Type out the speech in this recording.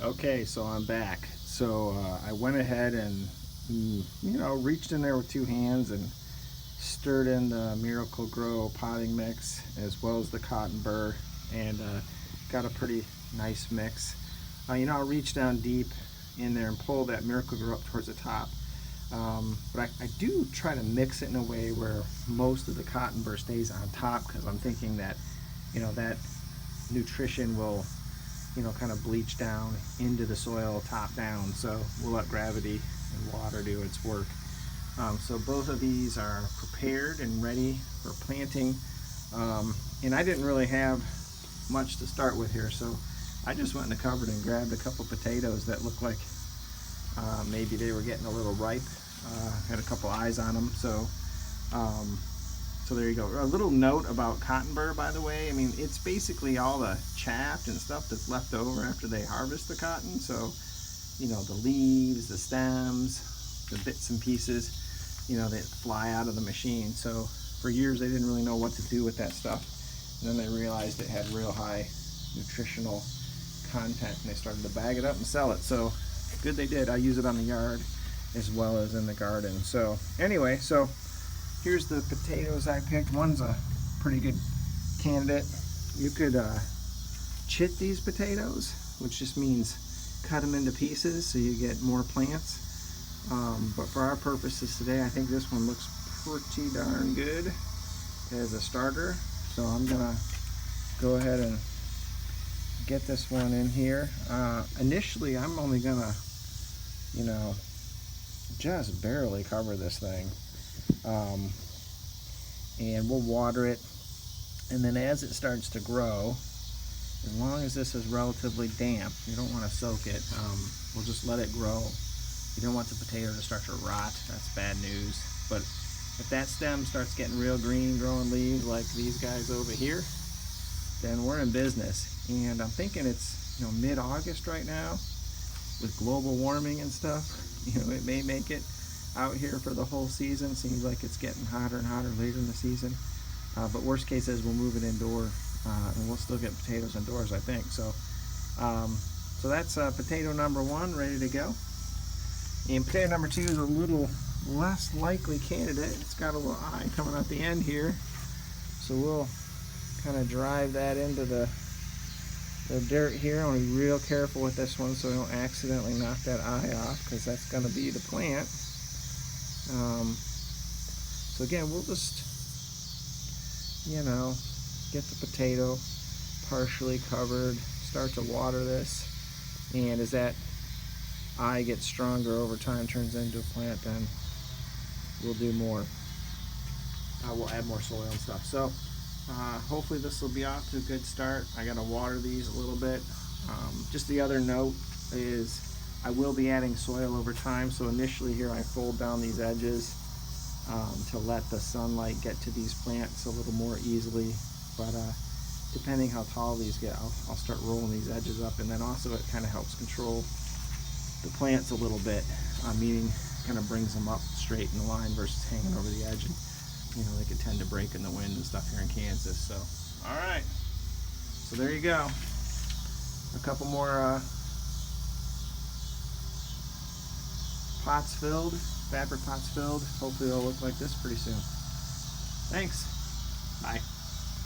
Okay, so I'm back. So I went ahead and reached in there with two hands and stirred in the Miracle-Gro potting mix as well as the cotton burr, and got a pretty nice mix. I'll reach down deep in there and pull that Miracle-Gro up towards the top. But I do try to mix it in a way where most of the cotton burr stays on top, because I'm thinking that that nutrition will kind of bleach down into the soil top down. So we'll let gravity and water do its work. So both of these are prepared and ready for planting. And I didn't really have much to start with here, so I just went in the cupboard and grabbed a couple potatoes that looked like maybe they were getting a little ripe. Had a couple eyes on them. So there you go. A little note about cotton burr, by the way. I mean, it's basically all the chaff and stuff that's left over after they harvest the cotton. So, the leaves, the stems, the bits and pieces, that fly out of the machine. So for years, they didn't really know what to do with that stuff. And then they realized it had real high nutritional content, and they started to bag it up and sell it. So good they did. I use it on the yard as well as in the garden. So anyway, here's the potatoes I picked. One's a pretty good candidate. You could chit these potatoes, which just means cut them into pieces so you get more plants. But for our purposes today, I think this one looks pretty darn good as a starter. So I'm gonna go ahead and get this one in here. Initially, I'm only gonna, just barely cover this thing. And we'll water it, and then as it starts to grow, as long as this is relatively damp, you don't want to soak it, we'll just let it grow. You don't want the potato to start to rot. That's bad news. But if that stem starts getting real green, growing leaves like these guys over here, then we're in business. And I'm thinking it's mid-August right now. With global warming and stuff, it may make it out here for the whole season. Seems like it's getting hotter and hotter later in the season. But worst case is we'll move it indoor, and we'll still get potatoes indoors, I think. So that's potato number one, ready to go. And potato number two is a little less likely candidate. It's got a little eye coming out the end here. So we'll kind of drive that into the dirt here. I want to be real careful with this one so we don't accidentally knock that eye off, because that's going to be the plant. So again, we'll just, get the potato partially covered, start to water this, and as that eye gets stronger over time, turns into a plant, then we'll do more. We'll add more soil and stuff. So hopefully this will be off to a good start. I got to water these a little bit. Just the other note is I will be adding soil over time. So initially here I fold down these edges to let the sunlight get to these plants a little more easily. But depending how tall these get, I'll start rolling these edges up, and then also it kind of helps control the plants a little bit, meaning kind of brings them up straight in the line versus hanging over the edge, and they could tend to break in the wind and stuff here in Kansas. So all right, so there you go, a couple more pots filled, fabric pots filled. Hopefully they'll look like this pretty soon. Thanks, bye.